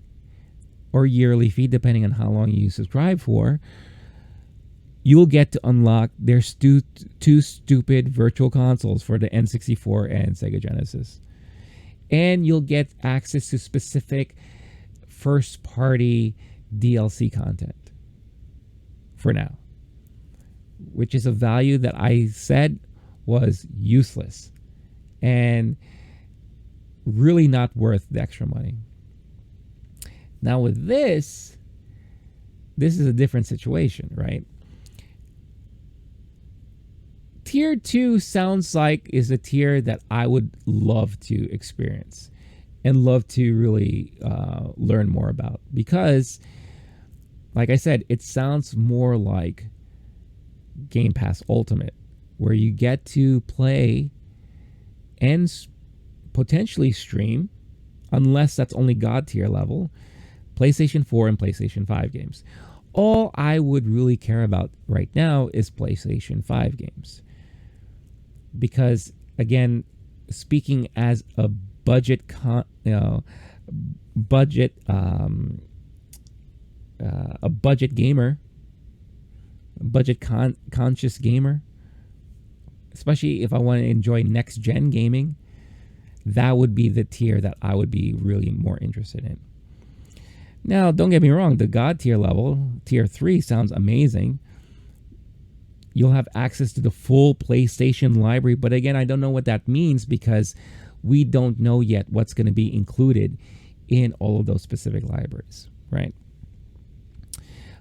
or yearly fee, depending on how long you subscribe for. You'll get to unlock their two stupid virtual consoles for the N64 and Sega Genesis. And you'll get access to specific first-party DLC content for now, which is a value that I said was useless and really not worth the extra money. Now with this is a different situation, right? Tier 2 sounds like is a tier that I would love to experience and love to really learn more about, because, like I said, it sounds more like Game Pass Ultimate, where you get to play and potentially stream unless that's only God tier level, PlayStation 4 and PlayStation 5 games. All I would really care about right now is PlayStation 5 games. Because again, speaking as a budget a budget gamer, conscious gamer, especially if I want to enjoy next gen gaming, that would be the tier that I would be really more interested in. Now, don't get me wrong, the God tier level, tier 3, sounds amazing. You'll have access to the full PlayStation library, but again, I don't know what that means because we don't know yet what's going to be included in all of those specific libraries, right?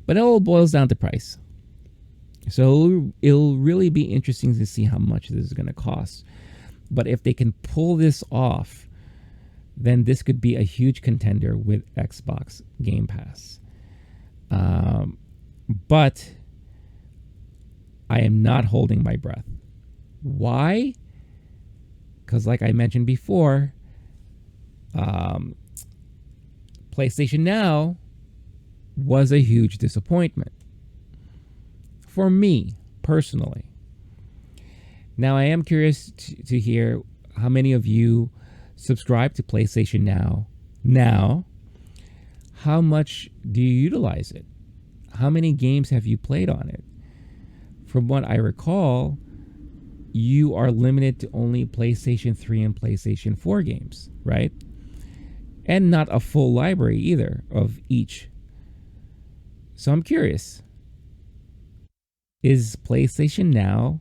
But it all boils down to price. So it'll really be interesting to see how much this is going to cost. But if they can pull this off, then this could be a huge contender with Xbox Game Pass. But I am not holding my breath. Why? Because like I mentioned before, PlayStation Now was a huge disappointment for me personally. Now, I am curious to hear how many of you subscribe to PlayStation Now. How much do you utilize it? How many games have you played on it? From what I recall, you are limited to only PlayStation 3 and PlayStation 4 games, right? And not a full library either of each. So I'm curious. Is PlayStation Now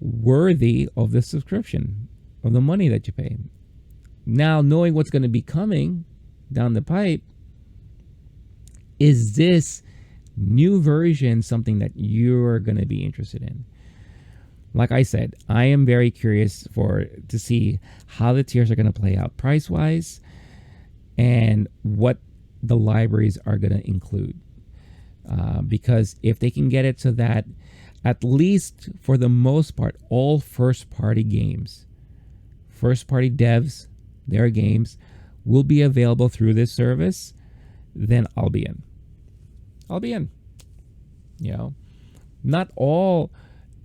worthy of the subscription, of the money that you pay? Now, knowing what's going to be coming down the pipe, is this new version something that you're going to be interested in? Like I said, I am very curious to see how the tiers are going to play out price-wise and what the libraries are going to include. Because if they can get it so that at least for the most part, all first-party games, first-party devs, their games will be available through this service, then I'll be in. I'll be in. You know, not all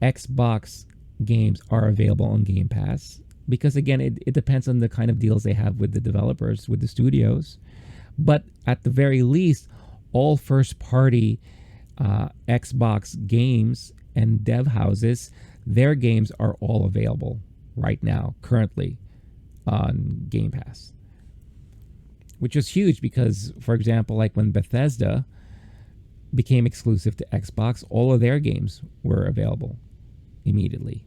Xbox games are available on Game Pass because, again, it depends on the kind of deals they have with the developers, with the studios. But at the very least, all first-party Xbox games and dev houses, their games are all available right now, currently, on Game Pass. Which is huge because, for example, like when Bethesda became exclusive to Xbox, all of their games were available immediately.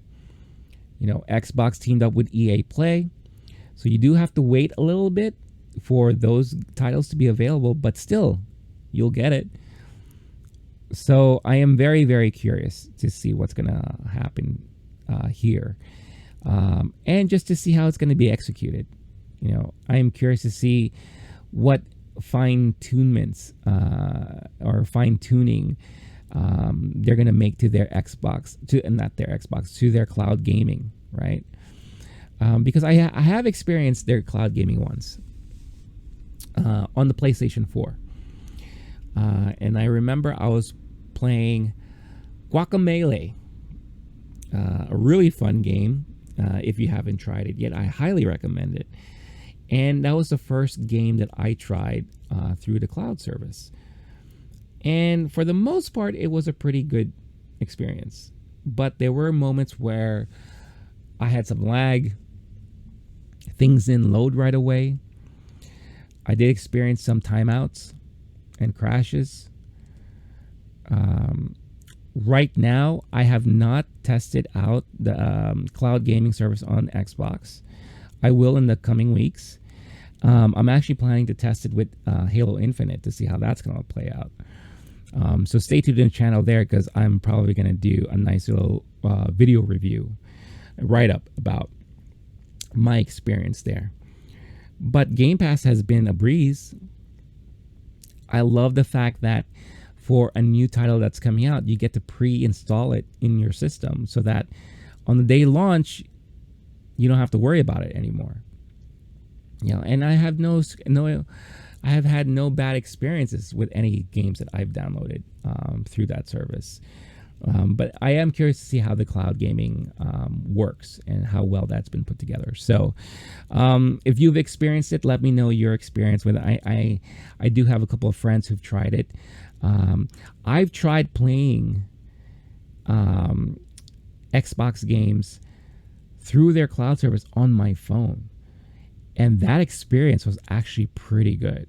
You know, Xbox teamed up with EA Play, so you do have to wait a little bit for those titles to be available, but still, you'll get it. So I am very, very curious to see what's going to happen here, and just to see how it's going to be executed. You know, I am curious to see what fine-tunements or fine-tuning they're going to make to their Xbox, to their cloud gaming, right? Because I have experienced their cloud gaming once on the PlayStation 4. And I remember I was playing Guacamelee, a really fun game. If you haven't tried it yet, I highly recommend it. And that was the first game that I tried through the cloud service. And for the most part, it was a pretty good experience. But there were moments where I had some lag. Things didn't load right away. I did experience some timeouts and crashes. Right now, I have not tested out the cloud gaming service on Xbox. I will in the coming weeks. I'm actually planning to test it with Halo Infinite to see how that's going to play out. So stay tuned to the channel there because I'm probably going to do a nice little video review, write-up about my experience there. But Game Pass has been a breeze. I love the fact that for a new title that's coming out, you get to pre-install it in your system so that on the day launch, you don't have to worry about it anymore. And I have I have had no bad experiences with any games that I've downloaded through that service. But I am curious to see how the cloud gaming works and how well that's been put together. So if you've experienced it, let me know your experience with it. I do have a couple of friends who've tried it. I've tried playing Xbox games through their cloud service on my phone, and that experience was actually pretty good,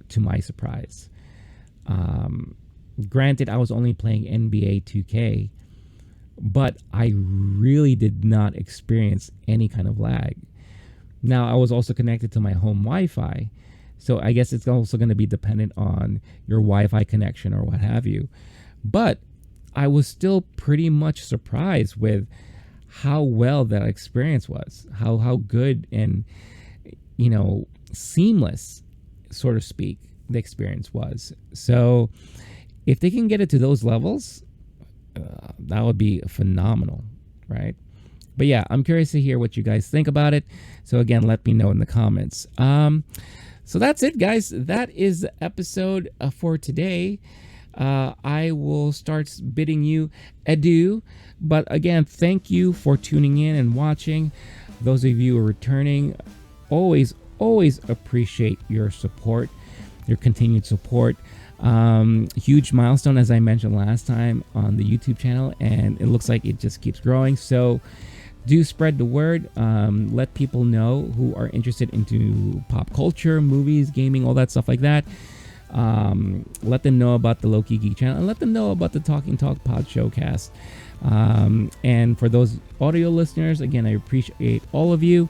to my surprise. Granted, I was only playing NBA 2K, but I really did not experience any kind of lag. Now, I was also connected to my home Wi-Fi, so I guess it's also going to be dependent on your Wi-Fi connection or what have you. But I was still pretty much surprised with how well that experience was, how good and seamless, so to speak, the experience was. So if they can get it to those levels, that would be phenomenal, right? But yeah, I'm curious to hear what you guys think about it. So again, let me know in the comments. So that's it, guys. That is the episode for today. I will start bidding you adieu. But again, thank you for tuning in and watching. Those of you who are returning, always appreciate your support, your continued support. Huge milestone, as I mentioned last time, on the YouTube channel, and it looks like it just keeps growing. So do spread the word. Let people know who are interested into pop culture, movies, gaming, all that stuff like that. Let them know about the Low Key Geek channel, and let them know about the Talking Talk Podshowcast. And for those audio listeners, again, I appreciate all of you.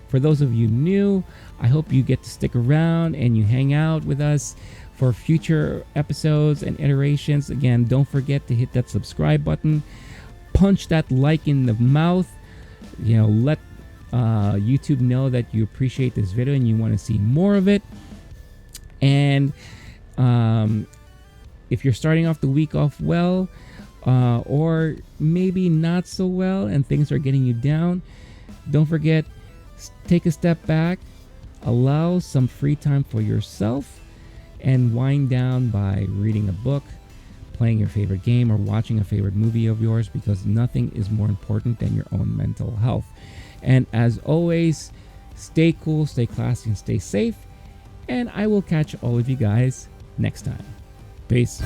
For those of you new, I hope you get to stick around and you hang out with us for future episodes and iterations. Again, don't forget to hit that subscribe button, punch that like in the mouth. Let YouTube know that you appreciate this video and you want to see more of it. And if you're starting off the week off well, or maybe not so well and things are getting you down, don't forget, take a step back, allow some free time for yourself, and wind down by reading a book, playing your favorite game, or watching a favorite movie of yours, because nothing is more important than your own mental health. And as always, stay cool, stay classy, and stay safe. And I will catch all of you guys next time. Peace.